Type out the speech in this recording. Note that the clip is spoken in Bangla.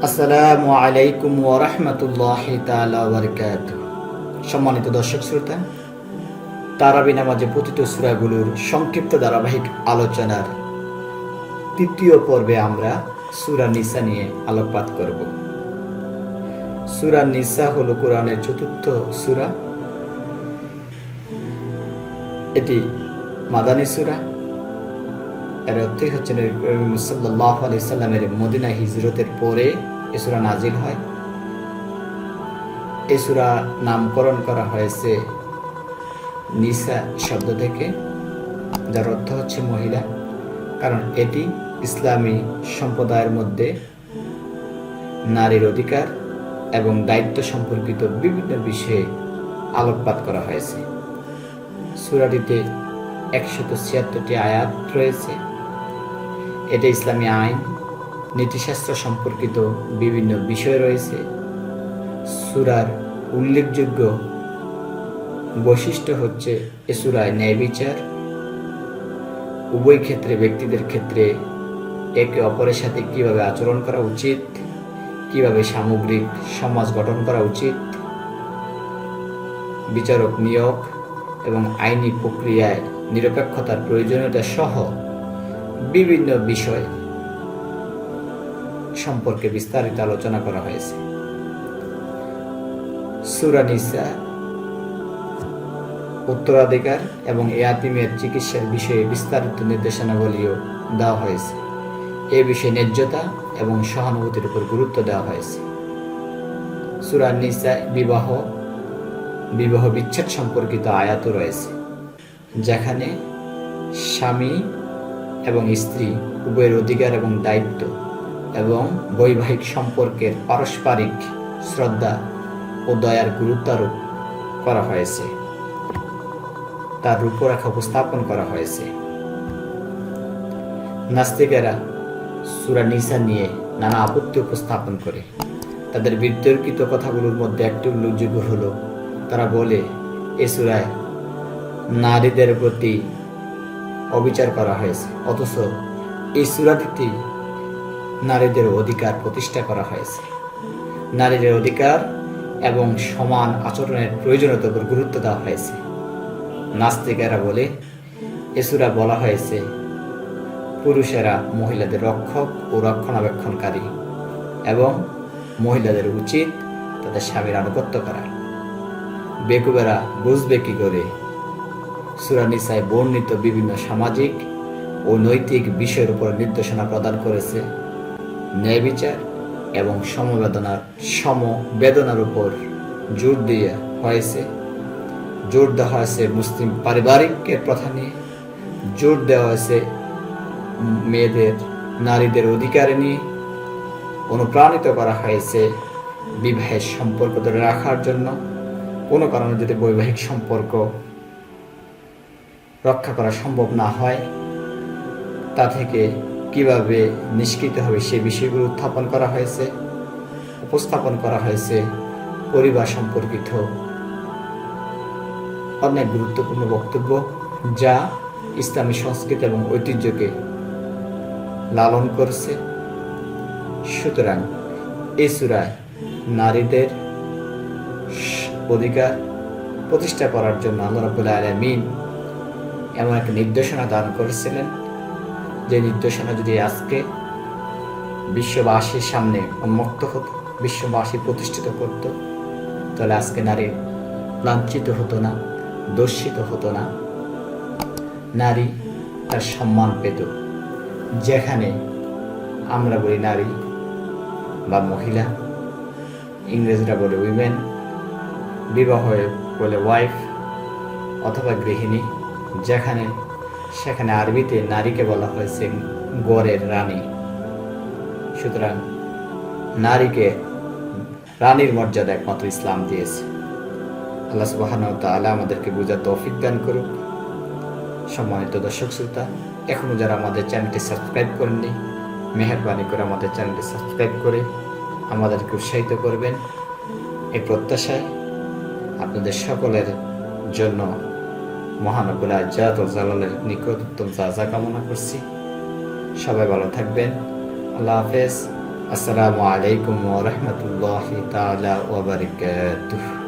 আসসালামু আলাইকুম ওয়া রাহমাতুল্লাহি তাআলা ওয়া বারাকাতুহু। সম্মানিত দর্শক শ্রোতা, তারাবি নামাজে পতিত সূরাগুলোর সংক্ষিপ্ত ধারাবাহিক আলোচনার তৃতীয় পর্বে আমরা সূরা নিসা নিয়ে আলোকপাত করব। সূরা নিসা হলো কোরআনের চতুর্থ সূরা। এটি মাদানী সূরা। এর অর্থই হচ্ছে নবী করিম সাল্লাল্লাহু আলাইহি সাল্লামের মদিনা হিজরতের পরে এই সূরা নাজিল হয়। এই সূরা নামকরণ করা হয়েছে নিসা শব্দ থেকে, যার অর্থ হচ্ছে মহিলা, কারণ এটি ইসলামী সম্প্রদায়ের মধ্যে নারীর অধিকার এবং দায়িত্ব সম্পর্কিত বিভিন্ন বিষয়ে আলোকপাত করা হয়েছে। সূরাটিতে 176টি আয়াত রয়েছে। এতে ইসলামী আইন, নীতিশাস্ত্র সম্পর্কিত বিভিন্ন বিষয় রয়েছে। সূরার উল্লেখযোগ্য বৈশিষ্ট্য হচ্ছে এ সূরায় ন্যায় বিচার, উভয় ক্ষেত্রে ব্যক্তিদের ক্ষেত্রে একে অপরের সাথে কিভাবে আচরণ করা উচিত, কিভাবে সামগ্রিক সমাজ গঠন করা উচিত, বিচারক নিয়োগ এবং আইনি প্রক্রিয়ায় নিরপেক্ষতার প্রয়োজনীয়তা সহ বিভিন্ন বিষয় সম্পর্কে বিস্তারিত আলোচনা করা হয়েছে। সূরা নিসা উত্তরাধিকার এবং ইয়াতীমের চিকিৎসার বিষয়ে বিস্তারিত নির্দেশনাবলীও দেওয়া হয়েছে। এ বিষয়ে ন্যায্যতা এবং সহানুভূতির উপর গুরুত্ব দেওয়া হয়েছে। সূরা নিসায় বিবাহ বিচ্ছেদ সম্পর্কিত আয়াতও রয়েছে, যেখানে স্বামী এবং স্ত্রী উভয়ের অধিকার এবং দায়িত্ব এবং বৈবাহিক সম্পর্কের পারস্পরিক শ্রদ্ধা ও দয়ার গুরুত্ব আরোপ করা হয়েছে, তার রূপরেখা উপস্থাপন করা হয়েছে। নাস্তিকেরা সূরা নিসা নিয়ে নানা আপত্তি উপস্থাপন করে। তাদের বিতর্কিত কথাগুলোর মধ্যে একটি উল্লেখযোগ্য হলো, তারা বলে এ সূরায় নারীদের প্রতি অবিচার করা হয়েছে, অথচ এই সূরাটিতে নারীদের অধিকার প্রতিষ্ঠা করা হয়েছে। নারীদের অধিকার এবং সমান আচরণের প্রয়োজনীয়তার উপর গুরুত্ব দেওয়া হয়েছে। নাস্তিকেরা বলে এ সূরা বলা হয়েছে পুরুষেরা মহিলাদের রক্ষক ও রক্ষণাবেক্ষণকারী এবং মহিলাদের উচিত তাদের স্বামীর আনুগত্য করা। বেকুবেরা বুঝবে কি করে? সূরা নিসায় বর্ণিত বিভিন্ন সামাজিক ও নৈতিক বিষয়ের উপর নির্দেশনা প্রদান করেছে। ন্যায় বিচার এবং সমবেদনার উপর জোর দেওয়া হয়েছে মুসলিম পারিবারিক প্রথা নিয়ে, জোর দেওয়া হয়েছে নারীদের অধিকার নিয়ে, অনুপ্রাণিত করা হয়েছে বিবাহের সম্পর্ক ধরে রাখার জন্য। কোনো কারণে যদি বৈবাহিক সম্পর্ক রক্ষা করা সম্ভব না হয়, তা থেকে কিভাবে নিষ্কৃত হবে সে বিষয়গুলো উপস্থাপন করা হয়েছে। পরিবার সম্পর্কিত অনেক গুরুত্বপূর্ণ বক্তব্য, যা ইসলামী সংস্কৃতি এবং ঐতিহ্যকে লালন করছে। সুতরাং এই সূরায় নারীদের অধিকার প্রতিষ্ঠা করার জন্য আল্লাহ রাব্বুল আলামিন এমন একটা নির্দেশনা দান করেছিলেন, যে নির্দেশনা যদি আজকে বিশ্ববাসীর সামনে উন্মুক্ত হতো, বিশ্ববাসী প্রতিষ্ঠিত করত, তাহলে আজকে নারী লাঞ্ছিত হতো না, দর্শিত হতো না, নারী তার সম্মান পেত। যেখানে আমরা বলি নারী বা মহিলা, ইংরেজরা বলে উইমেন, বিবাহ বলে ওয়াইফ অথবা গৃহিণী, সেখানে আরবিতে নারীকে বলা হয়েছে গড়ের রানী। সুতরাং নারীকে রানীর মর্যাদা একমাত্র ইসলাম দিয়েছে। আল্লাহ সুবহানাহু ওয়া তাআলা আমাদেরকে বুঝার তৌফিক দান করুক। সম্মানিত দর্শক শ্রোতা, এখনো যারা আমাদের চ্যানেলটি সাবস্ক্রাইব করেননি, মেহেরবানি করে আমাদের চ্যানেলটি সাবস্ক্রাইব করে আমাদেরকে উৎসাহিত করবেন। এই প্রত্যাশায় আপনাদের সকলের জন্য মহান রব্বুল ইজ্জত ওয়া জালালের নিকট উত্তম জাযা কামনা করছি। সবাই ভালো থাকবেন। আল্লাহ হাফেজ। আসসালামু আলাইকুম ওয়া রাহমাতুল্লাহি তাআলা ওয়া বারাকাতুহু।